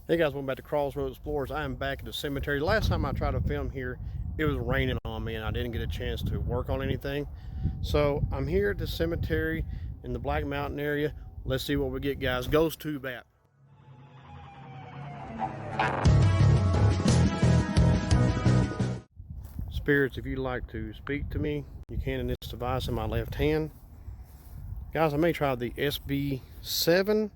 Hey guys, welcome back to Crossroads Explorers. I am back at the cemetery. Last time I tried to film here, it was raining on me and I didn't get a chance to work on anything. So I'm here at the cemetery in the Black Mountain area. Let's see what we get, guys. Goes to bat. Spirits, if you'd like to speak to me, you can in this device in my left hand. Guys, I may try the SB7.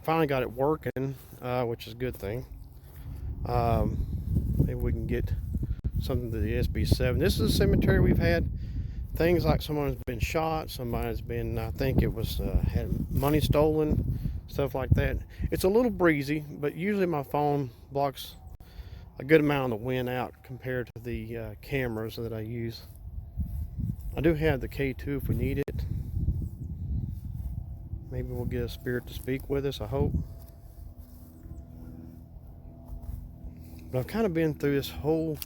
Finally got it working, which is a good thing. Maybe we can get something to the SB7. This is a cemetery we've had things like someone's been shot, somebody's been, I think it was, had money stolen, stuff like that. It's a little breezy, but usually my phone blocks a good amount of the wind out compared to the cameras that I use. I do have the K2 if we need it. Maybe we'll get a spirit to speak with us, I hope. But I've kind of been through this whole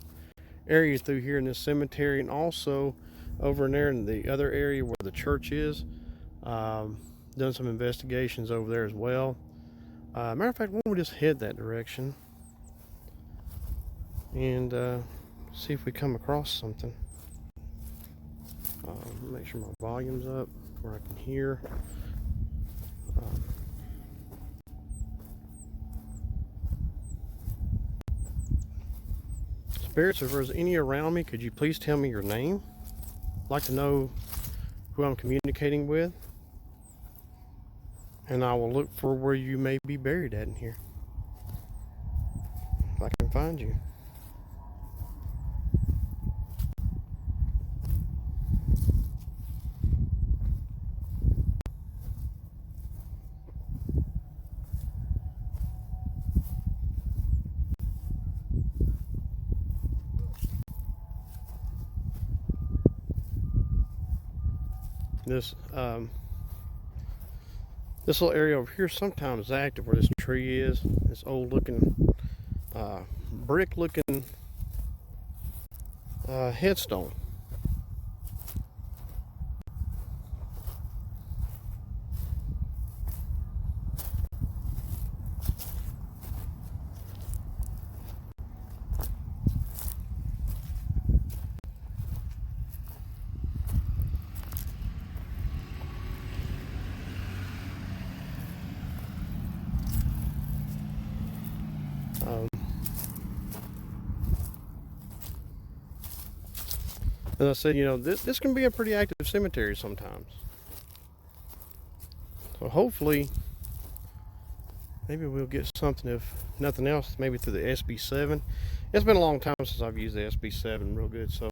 area through here in this cemetery, and also over in there in the other area where the church is. Done some investigations over there as well. Matter of fact, why don't we just head that direction and see if we come across something. Make sure my volume's up where I can hear. Spirits, if there's any around me, could you please tell me your name? I'd like to know who I'm communicating with, and I will look for where you may be buried at in here, if I can find you. This little area over here sometimes is active where this tree is. This old looking brick looking headstone. As I said, you know, this can be a pretty active cemetery sometimes. So hopefully, maybe we'll get something, if nothing else, maybe through the SB7. It's been a long time since I've used the SB7 real good, so.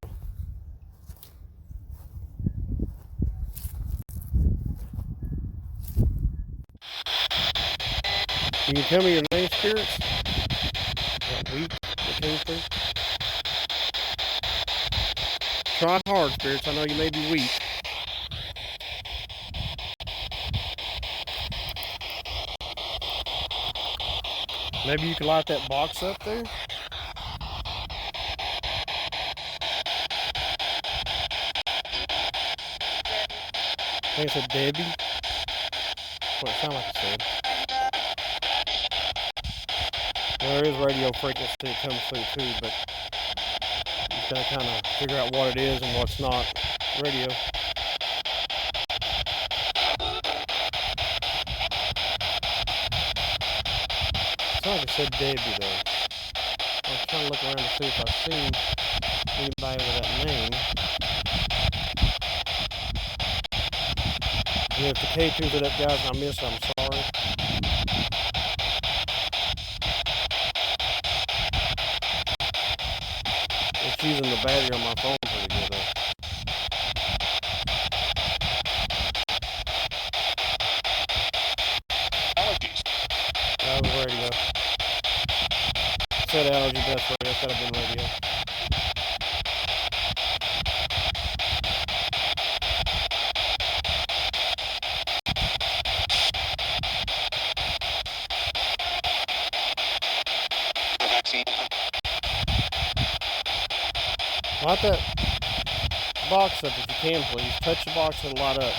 Can you tell me your name, spirits? That week that came through? Try hard, spirits. I know you may be weak. Maybe you could light that box up there. I think it said Debbie. That's what it sounded like it said. Well, there is radio frequency that comes through too, but you gotta kind of figure out what it is and what's not radio. It's like it said Debbie though. I was trying to look around to see if I've seen anybody with that name. And if the K2's it up, guys, and I missed, I'm sorry. It's using the battery on my phone pretty good though. Allergies. That was radio. It said allergy, but that's radio. It's gotta have been radio. Light that box up if you can, please. Touch the box and light up.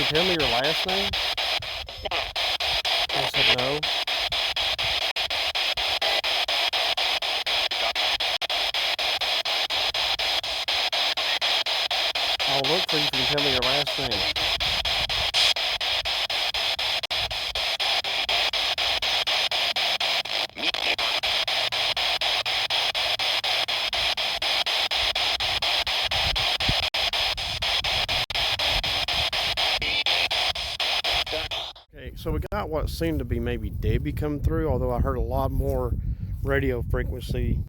you tell me your last name? I said no. I'll look for you if you can tell me your last name. Okay, so we got what seemed to be maybe Debbie come through, although I heard a lot more radio frequency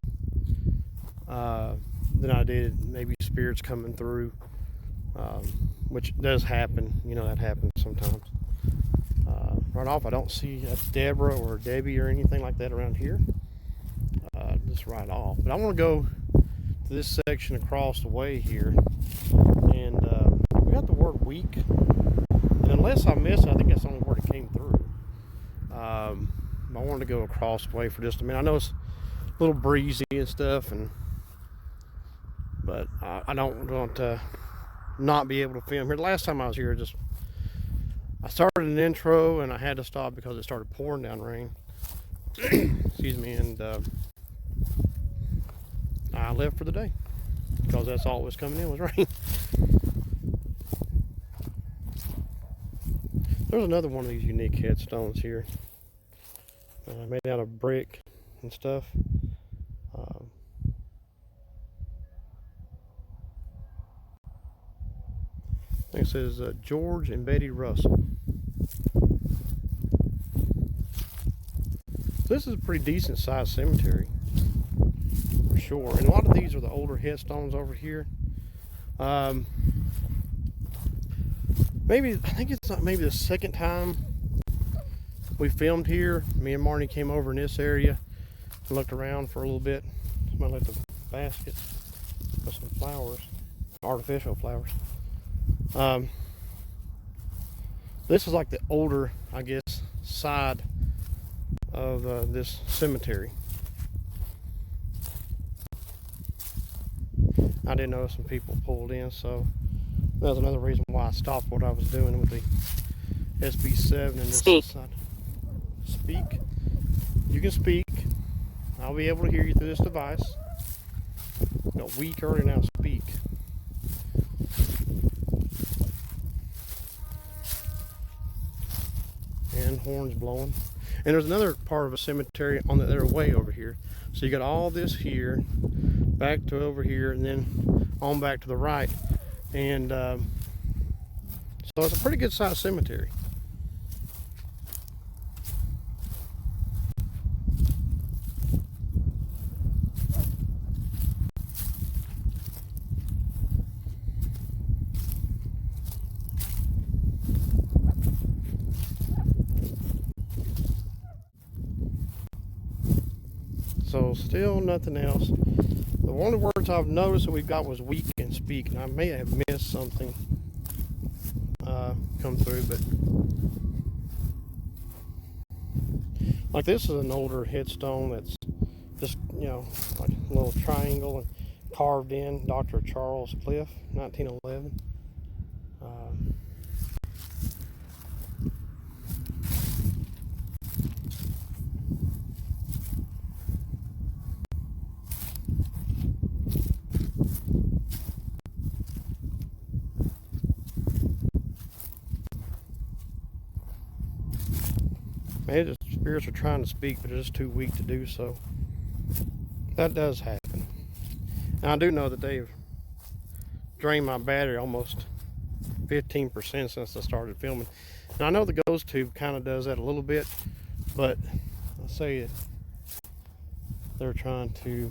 than I did maybe spirits coming through, which does happen. You know, that happens sometimes. Right off, I don't see a Deborah or Debbie or anything like that around here. Just right off. But I want to go to this section across the way here, and we got the word weak. And unless I missed it, I think that's the only word that came through. I wanted to go across the way for just a minute. I know it's a little breezy and stuff, but I don't want to not be able to film here. The last time I was here, I started an intro and I had to stop because it started pouring down rain. Excuse me, and I left for the day because that's all that was coming in was rain. There's another one of these unique headstones here, made out of brick and stuff. I think it says George and Betty Russell. This is a pretty decent sized cemetery, for sure. And a lot of these are the older headstones over here. I think it's maybe the second time we filmed here. Me and Marnie came over in this area and looked around for a little bit. Somebody left a basket with some flowers, artificial flowers. This is like the older, I guess, side of this cemetery. I didn't know some people pulled in, so that was another reason why I stopped what I was doing with the SB7 and this side. Speak. You can speak. I'll be able to hear you through this device. Got weak early, now speak. And horns blowing. And there's another part of a cemetery on the other way over here. So you got all this here, back to over here, and then on back to the right. And so it's a pretty good sized cemetery. So still nothing else. The only words I've noticed that we've got was weak and speak, and I may have missed something come through, but like this is an older headstone that's just, you know, like a little triangle and carved in. Dr. Charles Cliff, 1911. Maybe the spirits are trying to speak, but they're just too weak to do so. That does happen. And I do know that they've drained my battery almost 15% since I started filming. And I know the ghost tube kind of does that a little bit, but I say it, they're trying to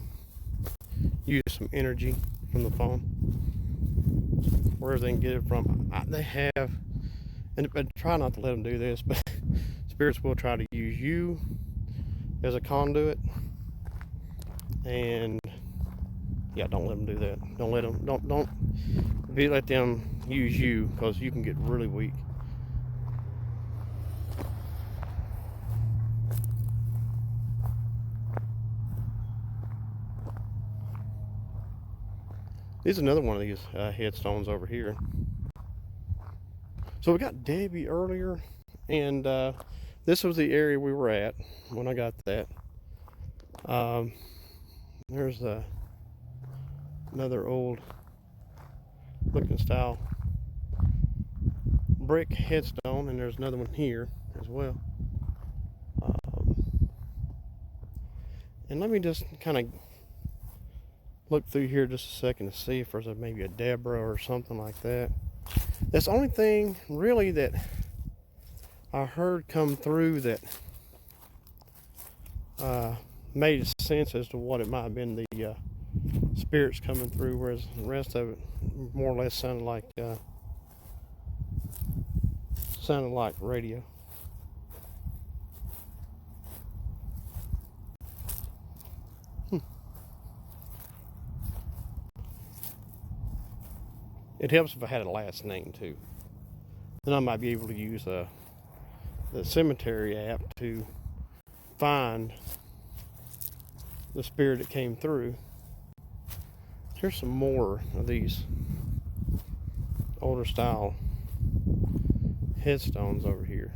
use some energy from the phone, wherever they can get it from. They have, and I try not to let them do this, but spirits will try to use you as a conduit, and yeah, don't let them do that. Don't let them use you, because you can get really weak. This is another one of these headstones over here. So we got Debbie earlier, and this was the area we were at when I got that. There's another old looking style brick headstone, and there's another one here as well. And let me just kind of look through here just a second to see if there's maybe a Deborah or something like that. That's the only thing really that I heard come through that made sense as to what it might have been, the spirits coming through, whereas the rest of it more or less sounded like radio. It helps if I had a last name too. Then I might be able to use the cemetery app to find the spirit that came through. Here's some more of these older style headstones over here.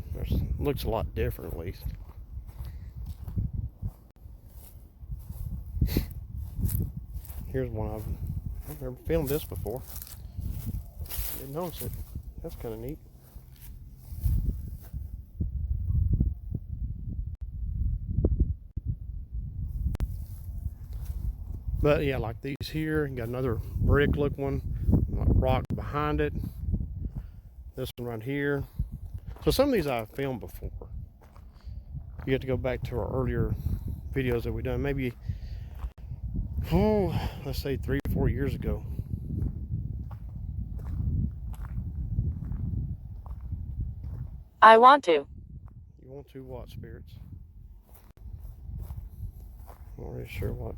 Looks a lot different, at least. Here's one of them. I've never filmed this before. Didn't notice it. That's kind of neat. But yeah, like these here, you got another brick look one, rock behind it. This one right here. So some of these I've filmed before. You have to go back to our earlier videos that we done, maybe, let's say 3 or 4 years ago. I want to. You want to what, spirits? I'm not really sure what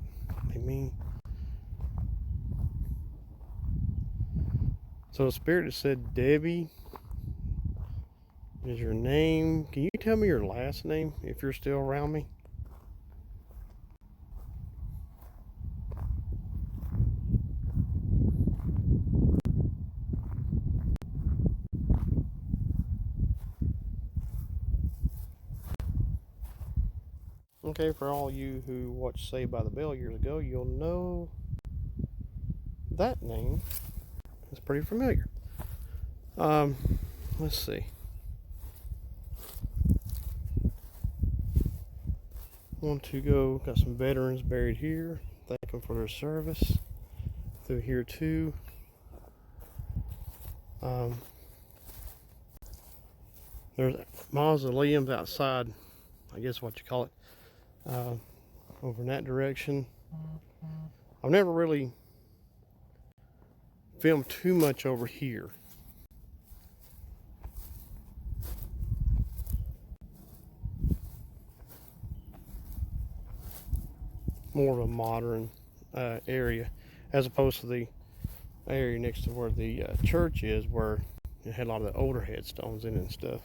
they mean. So the spirit that said Debbie is your name. Can you tell me your last name if you're still around me? Okay, for all you who watched Saved by the Bell years ago, you'll know that name is pretty familiar. Let's see. Want to go, got some veterans buried here. Thank them for their service. Through here too. There's mausoleums outside, I guess what you call it, over in that direction. I've never really filmed too much over here. More of a modern area, as opposed to the area next to where the church is, where it had a lot of the older headstones in it and stuff.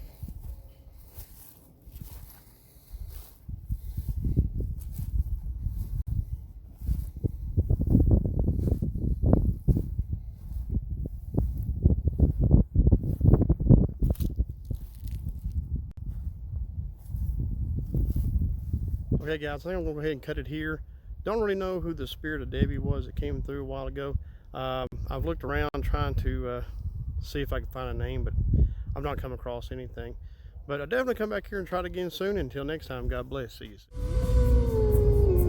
Okay guys, I think I'm going to go ahead and cut it here. Don't really know who the spirit of Debbie was that came through a while ago. I've looked around trying to see if I can find a name, but I've not come across anything. But I'll definitely come back here and try it again soon. Until next time, God bless. See you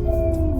soon.